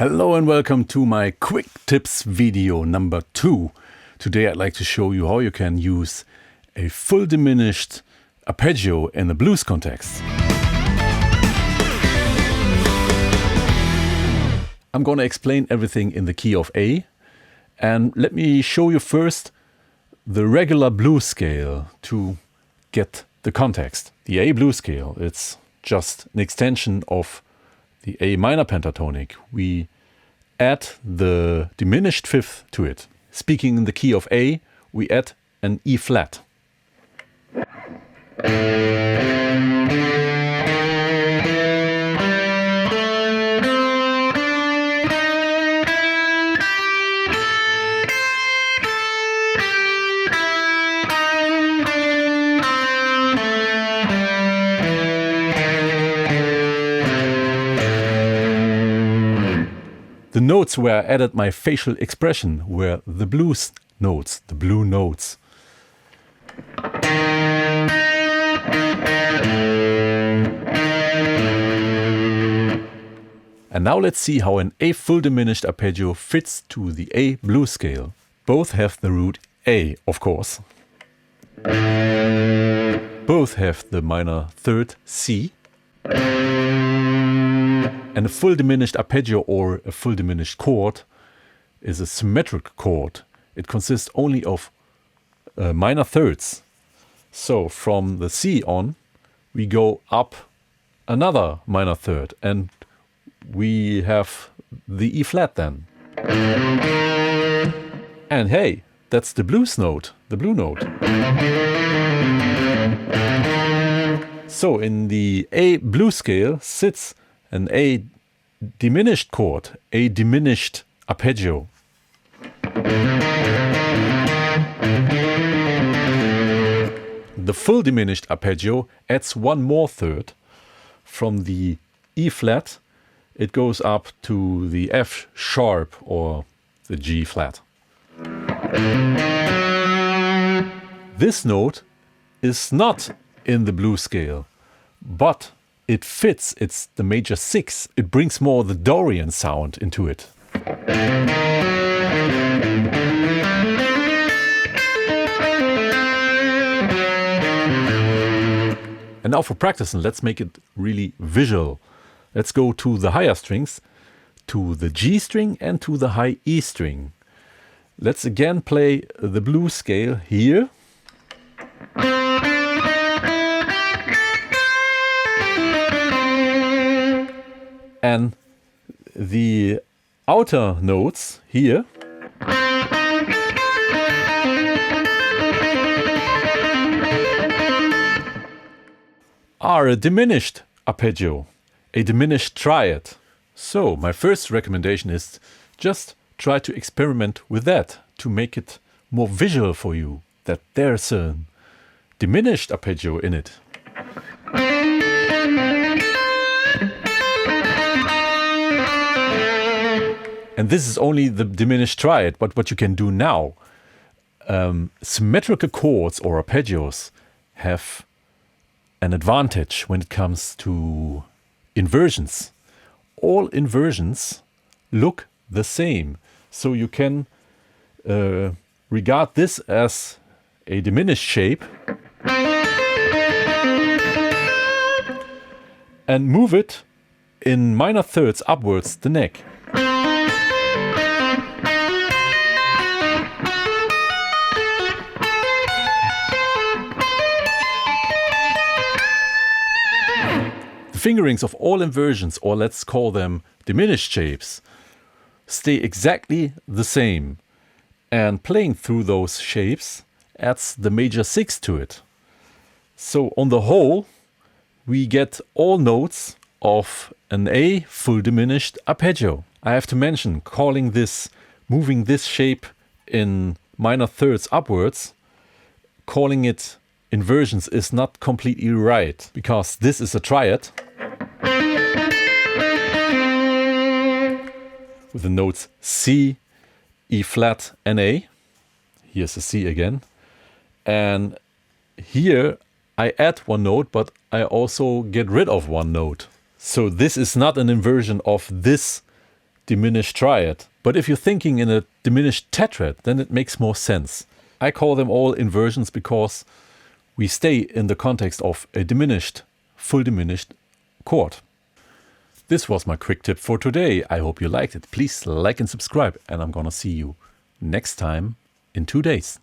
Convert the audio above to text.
Hello and welcome to my quick tips video number 2. Today I'd like to show you how you can use a full diminished arpeggio in a blues context. I'm going to explain everything in the key of A, and let me show you first the regular blues scale to get the context. The A blues scale, it's just an extension of the A minor pentatonic. We add the diminished fifth to it. Speaking in the key of A, we add an E flat. The notes where I added my facial expression were the blues notes, the blue notes. And now let's see how an A full diminished arpeggio fits to the A blues scale. Both have the root A, of course. Both have the minor third C. And a full diminished arpeggio or a full diminished chord is a symmetric chord. It consists only of minor thirds. So from the C on, we go up another minor third and we have the E flat then. And hey, that's the blues note, the blue note. So in the A blues scale sits an A diminished chord, a diminished arpeggio. The full diminished arpeggio adds one more third. From the E flat, it goes up to the F sharp or the G flat. This note is not in the blues scale, but it fits, it's the major 6. It brings more the Dorian sound into it. And now for practicing, let's make it really visual. Let's go to the higher strings, to the G string and to the high E string. Let's again play the blues scale here. And the outer notes here are a diminished arpeggio, a diminished triad. So my first recommendation is just try to experiment with that to make it more visual for you, that there's a diminished arpeggio in it. And this is only the diminished triad, but what you can do now, symmetrical chords or arpeggios have an advantage when it comes to inversions. All inversions look the same. So you can regard this as a diminished shape and move it in minor thirds upwards the neck. Fingerings of all inversions, or let's call them diminished shapes, stay exactly the same, and playing through those shapes adds the major 6 to it. So on the whole, we get all notes of an A full diminished arpeggio. I have to mention, moving this shape in minor thirds upwards, calling it inversions is not completely right, because this is a triad with the notes C, E flat and A. Here's the C again. And here I add one note, but I also get rid of one note. So this is not an inversion of this diminished triad. But if you're thinking in a diminished tetrad, then it makes more sense. I call them all inversions because we stay in the context of a diminished, full diminished chord. This was my quick tip for today. I hope you liked it. Please like and subscribe, and I'm gonna see you next time in 2 days.